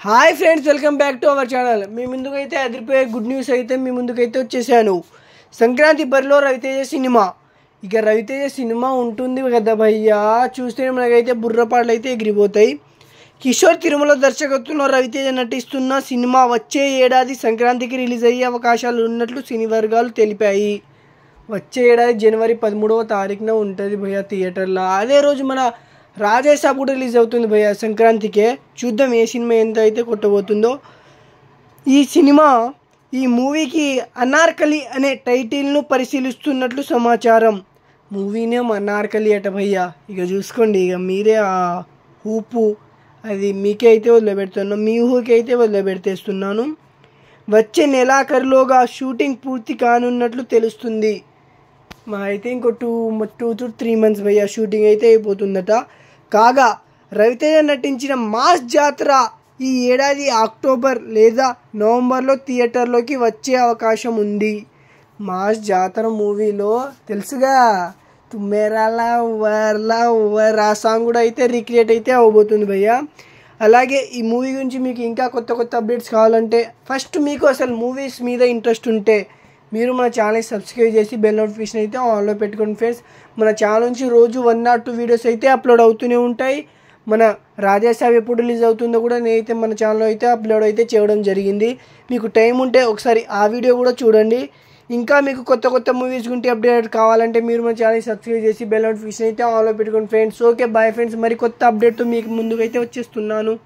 Hi friends, welcome back to our channel. మీ ముందుకైతే అదిరిపోయే గుడ్ న్యూస్ అయితే మీ ముందుకైతే వచ్చేసాను. సంక్రాంతి బరిలో రవితేజ సినిమా. ఇక రవితేజ సినిమా ఉంటుంది కదా భయ్యా, చూస్తే మనకైతే బుర్రపాటలు అయితే ఎగిరిపోతాయి. కిషోర్ తిరుమల దర్శకత్వంలో రవితేజ నటిస్తున్న సినిమా వచ్చే ఏడాది సంక్రాంతికి రిలీజ్ అయ్యే అవకాశాలు ఉన్నట్లు సినీ వర్గాలు తెలిపాయి. వచ్చే ఏడాది జనవరి 13వ తారీఖున ఉంటుంది భయ్యా థియేటర్లో. అదే రోజు మన రాజేసాబ్ కూడా రిలీజ్ అవుతుంది భయ్యా సంక్రాంతికే. చూద్దాం ఏ సినిమా ఎంత అయితే కొట్టబోతుందో. ఈ మూవీకి అనార్కలి అనే టైటిల్ను పరిశీలిస్తున్నట్లు సమాచారం. మూవీ నేమ్ అనార్కలి అట భయ్యా. ఇక చూసుకోండి, ఇక మీరే ఆ ఊపు అది మీకే అయితే వదిలిపెడుతున్నాను, మీ ఊహకి అయితే వదిలిపెట్టేస్తున్నాను. వచ్చే నెలాఖరులోగా షూటింగ్ పూర్తి కానున్నట్లు తెలుస్తుంది. మా అయితే ఇంకో 2 to 3 months భయ్యా షూటింగ్ అయితే అయిపోతుందట. కాగా రవితేజ నటించిన మాస్ జాతర ఈ ఏడాది అక్టోబర్ లేదా నవంబర్లో థియేటర్లోకి వచ్చే అవకాశం ఉంది. మాస్ జాతర మూవీలో తెలుసుగా తుమ్మెరాలా ఓవర్ ఆ సాంగ్ కూడా అయితే రీక్రియేట్ అయితే అవ్వబోతుంది భయ్యా. అలాగే ఈ మూవీ గురించి మీకు ఇంకా కొత్త అప్డేట్స్ కావాలంటే, ఫస్ట్ మీకు అసలు మూవీస్ మీద ఇంట్రెస్ట్ ఉంటే మీరు మన ఛానల్ని సబ్స్క్రైబ్ చేసి బెల్ నోటిఫికేషన్ అయితే ఆన్లో పెట్టుకోండి ఫ్రెండ్స్. మన ఛానల్ నుంచి రోజు 1 or 2 వీడియోస్ అయితే అప్లోడ్ అవుతూనే ఉంటాయి. మన రాజేసాబ్ ఎప్పుడు రిలీజ్ అవుతుందో కూడా నేనైతే మన ఛానల్లో అయితే అప్లోడ్ అయితే చేయడం జరిగింది. మీకు టైం ఉంటే ఒకసారి ఆ వీడియో కూడా చూడండి. ఇంకా మీకు కొత్త మూవీస్ గురించి అప్డేట్ కావాలంటే మీరు మన ఛానల్ని సబ్స్క్రైబ్ చేసి బెల్ నోటిఫికేషన్ అయితే ఆన్లో పెట్టుకోండి ఫ్రెండ్స్. ఓకే బాయ్ ఫ్రెండ్స్, మరి కొత్త అప్డేట్తో మీకు ముందుకైతే వచ్చేస్తున్నాను.